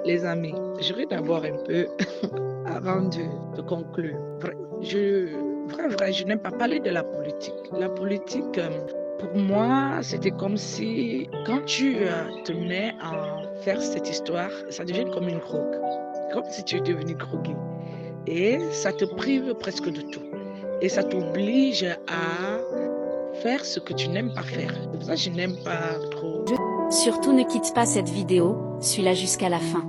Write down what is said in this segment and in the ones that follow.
Les amis, je vais d'abord un peu, avant de conclure. Je n'aime pas parler de la politique. La politique, pour moi, c'était comme si, quand tu te mets à faire cette histoire, ça devient comme une drogue. Comme si tu es devenu drogué. Et ça te prive presque de tout. Et ça t'oblige à faire ce que tu n'aimes pas faire. C'est pour ça que je n'aime pas trop. Surtout ne quitte pas cette vidéo, suis-la jusqu'à la fin.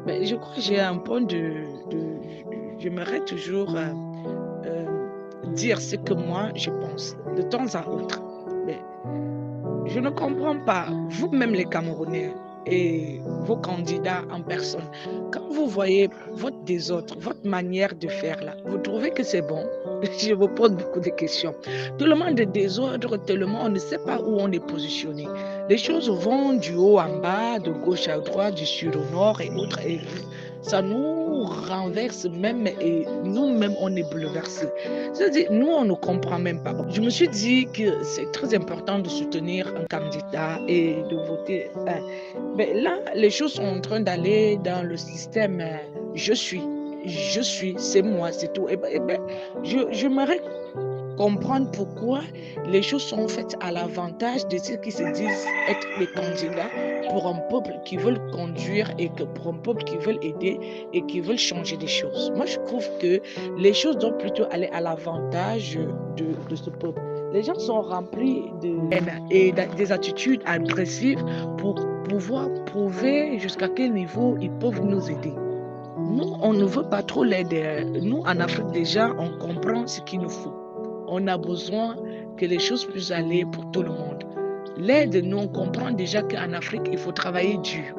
Mais je crois que j'ai un point j'aimerais toujours dire ce que moi je pense de temps à autre. Mais je ne comprends pas, vous-même les Camerounais et vos candidats en personne, quand vous voyez votre désordre, votre manière de faire là, vous trouvez que c'est bon? Je vous pose beaucoup de questions. Tellement de désordre, tellement on ne sait pas où on est positionné. Les choses vont du haut en bas, de gauche à droite, du sud au nord et autres. Et ça nous renverse même et nous-mêmes on est bouleversés. C'est-à-dire, nous on ne comprend même pas. Je me suis dit que c'est très important de soutenir un candidat et de voter. Mais là, les choses sont en train d'aller dans le système je suis, c'est moi, c'est tout. J'aimerais comprendre pourquoi les choses sont faites à l'avantage de ceux qui se disent être les candidats pour un peuple qui veut conduire et que pour un peuple qui veut aider et qui veut changer des choses. Moi, je trouve que les choses doivent plutôt aller à l'avantage de ce peuple. Les gens sont remplis de haine et des attitudes agressives pour pouvoir prouver jusqu'à quel niveau ils peuvent nous aider. Nous, on ne veut pas trop l'aide. Nous, en Afrique, déjà, on comprend ce qu'il nous faut. On a besoin que les choses puissent aller pour tout le monde. L'aide, nous, on comprend déjà qu'en Afrique, il faut travailler dur.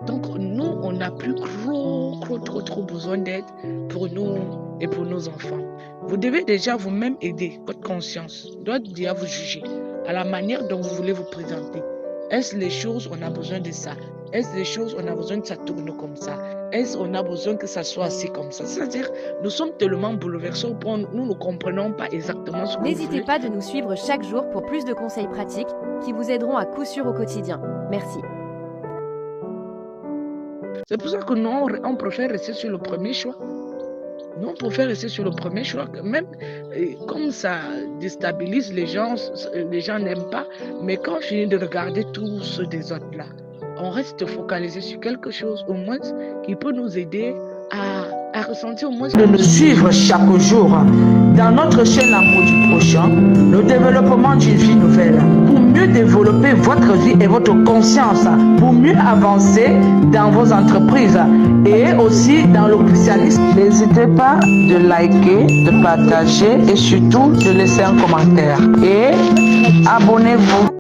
Donc, nous, on n'a plus trop besoin d'aide pour nous et pour nos enfants. Vous devez déjà vous-même aider. Votre conscience doit déjà vous juger à la manière dont vous voulez vous présenter. Est-ce les choses, on a besoin de ça? Est-ce les choses, on a besoin que ça tourne comme ça? Est-ce qu'on a besoin que ça soit assez comme ça? C'est-à-dire, nous sommes tellement bouleversés au point où nous ne comprenons pas exactement ce que nous voulons. N'hésitez pas de nous suivre chaque jour pour plus de conseils pratiques qui vous aideront à coup sûr au quotidien. Merci. C'est pour ça que nous, on préfère rester sur le premier choix. Nous, on préfère rester sur le premier choix. Même comme ça déstabilise les gens n'aiment pas. Mais quand je viens de regarder tout ce désordre-là, on reste focalisé sur quelque chose au moins qui peut nous aider à ressentir au moins de nous suivre chaque jour dans notre chaîne L'amour du prochain, le développement d'une vie nouvelle, pour mieux développer votre vie et votre conscience, pour mieux avancer dans vos entreprises et aussi dans le christianisme. N'hésitez pas de liker, de partager et surtout de laisser un commentaire et abonnez-vous.